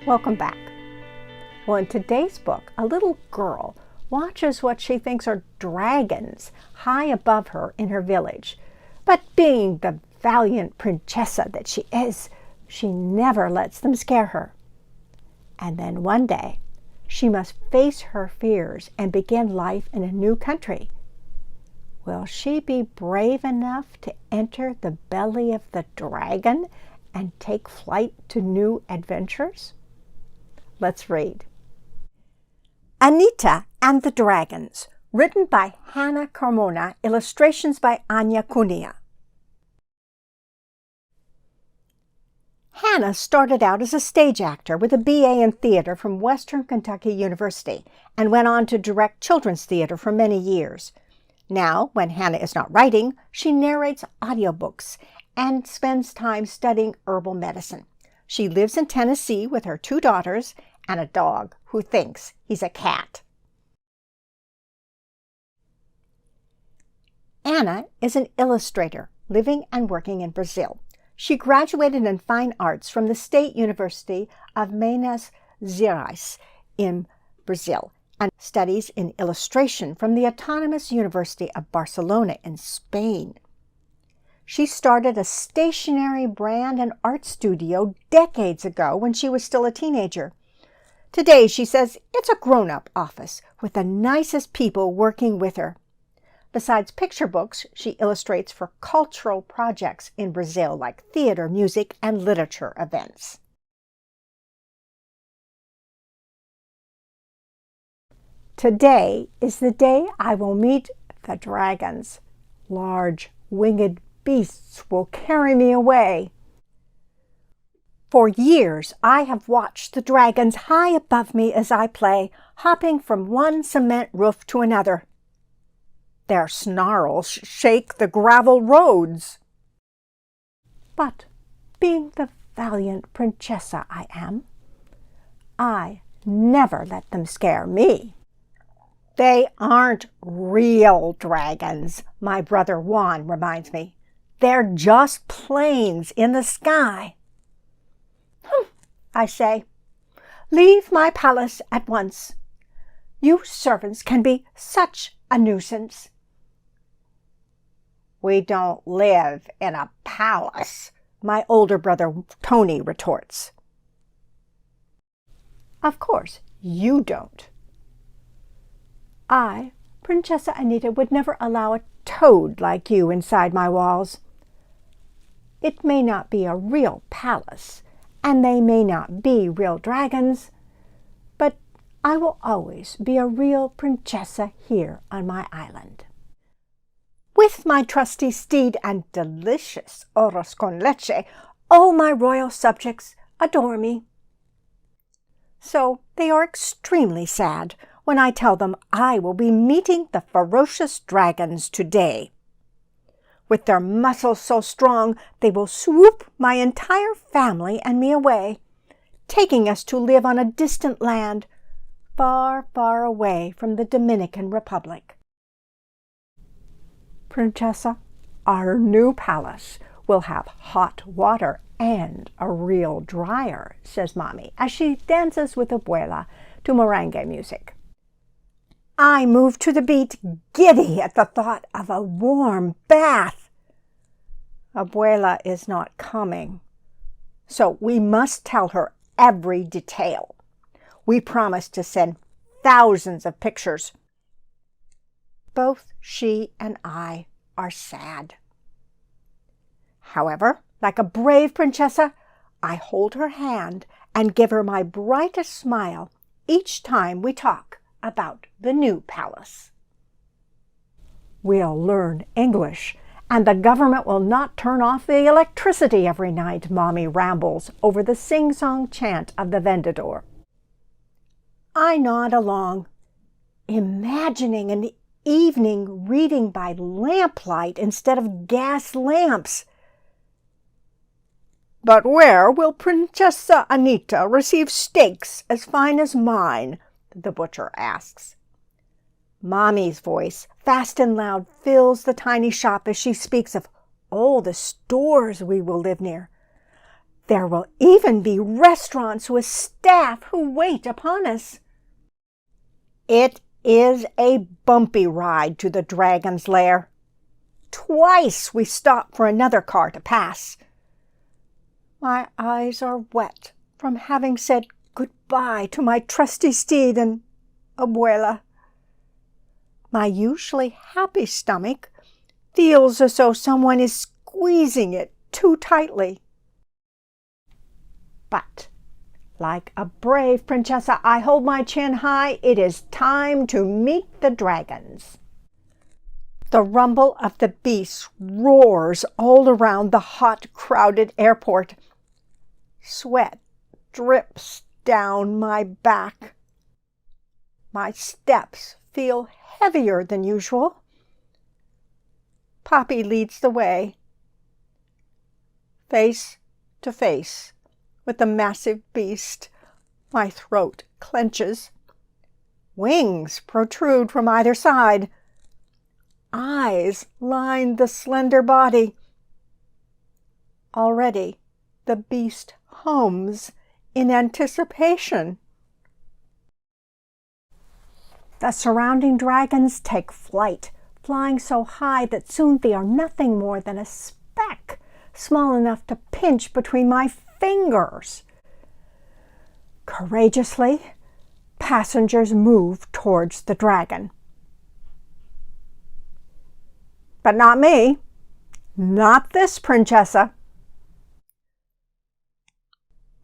Welcome back. Well, in today's book, a little girl watches what she thinks are dragons high above her in her village. But being the valiant princessa that she is, she never lets them scare her. And then one day, she must face her fears and begin life in a new country. Will she be brave enough to enter the belly of the dragon and take flight to new adventures? Let's read. Anita and the Dragons, written by Hannah Carmona, illustrations by Anya Cunha. Hannah started out as a stage actor with a BA in theater from Western Kentucky University and went on to direct children's theater for many years. Now, when Hannah is not writing, she narrates audiobooks and spends time studying herbal medicine. She lives in Tennessee with her 2 daughters and a dog who thinks he's a cat. Anna is an illustrator living and working in Brazil. She graduated in fine arts from the State University of Minas Gerais in Brazil and studies in illustration from the Autonomous University of Barcelona in Spain. She started a stationery brand and art studio decades ago when she was still a teenager. Today, she says, it's a grown-up office with the nicest people working with her. Besides picture books, she illustrates for cultural projects in Brazil like theater, music, and literature events. Today is the day I will meet the dragons. Large, winged beasts will carry me away. For years, I have watched the dragons high above me as I play, hopping from one cement roof to another. Their snarls shake the gravel roads. But being the valiant princessa I am, I never let them scare me. They aren't real dragons, my brother Juan reminds me. They're just planes in the sky. I say, leave my palace at once. You servants can be such a nuisance. We don't live in a palace, my older brother Tony retorts. Of course, you don't. I, Princessa Anita, would never allow a toad like you inside my walls. It may not be a real palace, and they may not be real dragons, but I will always be a real princessa here on my island. With my trusty steed and delicious arroz con leche, all my royal subjects adore me. So they are extremely sad when I tell them I will be meeting the ferocious dragons today. With their muscles so strong, they will swoop my entire family and me away, taking us to live on a distant land, far, far away from the Dominican Republic. Princessa, our new palace will have hot water and a real dryer, says Mommy, as she dances with Abuela to merengue music. I move to the beat, giddy at the thought of a warm bath. Abuela is not coming, so we must tell her every detail. We promise to send thousands of pictures. Both she and I are sad. However, like a brave princessa, I hold her hand and give her my brightest smile each time we talk about the new palace. We'll learn English, and the government will not turn off the electricity every night, Mommy rambles over the sing-song chant of the vendedor. I nod along, imagining an evening reading by lamplight instead of gas lamps. But where will Princessa Anita receive steaks as fine as mine? The butcher asks. Mommy's voice, fast and loud, fills the tiny shop as she speaks of all the stores we will live near. There will even be restaurants with staff who wait upon us. It is a bumpy ride to the dragon's lair. Twice we stop for another car to pass. My eyes are wet from having said goodbye to my trusty steed and abuela. My usually happy stomach feels as though someone is squeezing it too tightly. But, like a brave princessa, I hold my chin high. It is time to meet the dragons. The rumble of the beasts roars all around the hot, crowded airport. Sweat drips down my back. My steps feel heavier than usual. Poppy leads the way, face to face with the massive beast. My throat clenches. Wings protrude from either side. Eyes line the slender body. Already the beast hums in anticipation. The surrounding dragons take flight, flying so high that soon they are nothing more than a speck, small enough to pinch between my fingers. Courageously, passengers move towards the dragon. But not me. Not this princessa.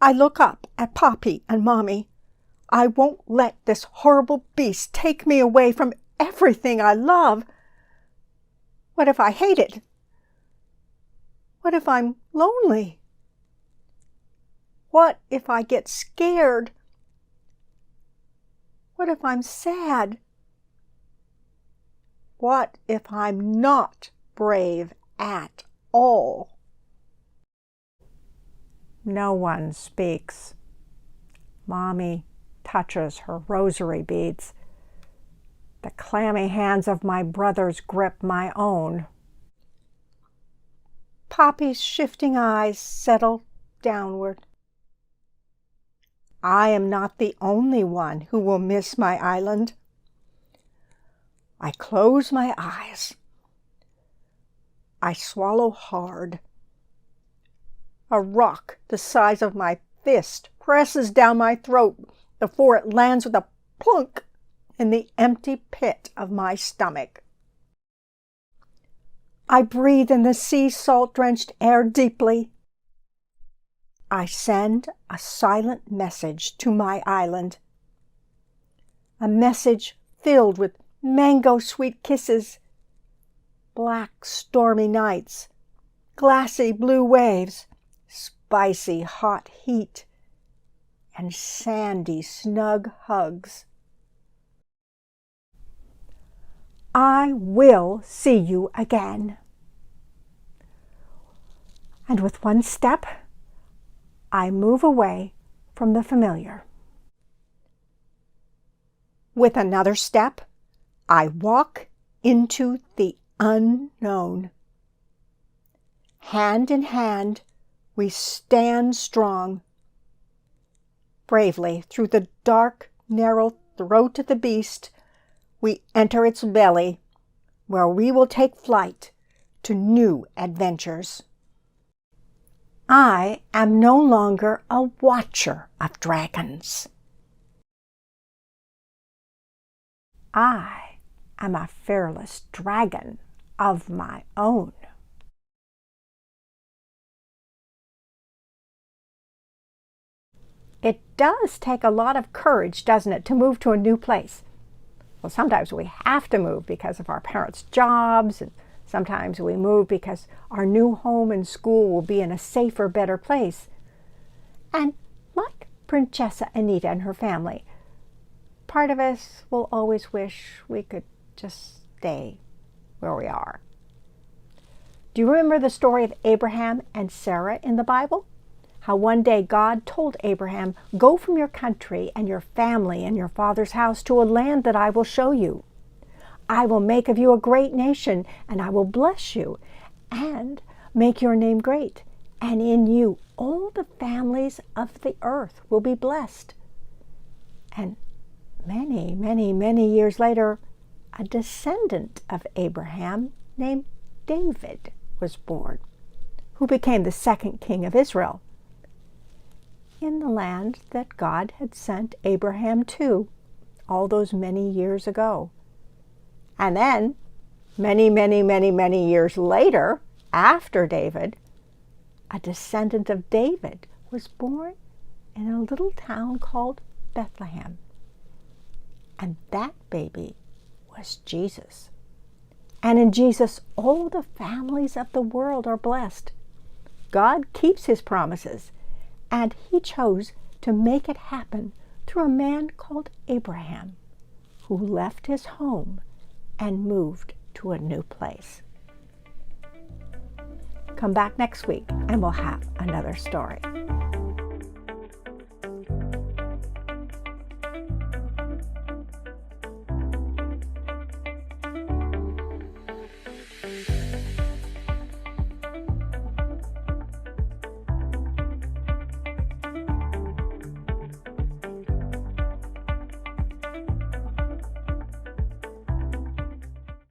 I look up at Poppy and Mommy. I won't let this horrible beast take me away from everything I love. What if I hate it? What if I'm lonely? What if I get scared? What if I'm sad? What if I'm not brave at all? No one speaks. Mommy touches her rosary beads. The clammy hands of my brothers grip my own. Poppy's shifting eyes settle downward. I am not the only one who will miss my island. I close my eyes. I swallow hard. A rock the size of my fist presses down my throat before it lands with a plunk in the empty pit of my stomach. I breathe in the sea salt-drenched air deeply. I send a silent message to my island. A message filled with mango-sweet kisses, black stormy nights, glassy blue waves, spicy hot heat, and sandy snug hugs. I will see you again. And with one step, I move away from the familiar. With another step, I walk into the unknown. Hand in hand, we stand strong. Bravely through the dark, narrow throat of the beast, we enter its belly, where we will take flight to new adventures. I am no longer a watcher of dragons. I am a fearless dragon of my own. It does take a lot of courage, doesn't it, to move to a new place? Well, sometimes we have to move because of our parents' jobs, and sometimes we move because our new home and school will be in a safer, better place. And like Princessa Anita and her family, part of us will always wish we could just stay where we are. Do you remember the story of Abraham and Sarah in the Bible? How one day God told Abraham, "Go from your country and your family and your father's house to a land that I will show you. I will make of you a great nation, and I will bless you and make your name great, and in you all the families of the earth will be blessed. And many, many, many years later, a descendant of Abraham named David was born, who became the second king of Israel, in the land that God had sent Abraham to all those many years ago. And then, many, many, many, many years later, after David, a descendant of David was born in a little town called Bethlehem. And that baby was Jesus. And in Jesus, all the families of the world are blessed. God keeps his promises, and he chose to make it happen through a man called Abraham, who left his home and moved to a new place. Come back next week and we'll have another story.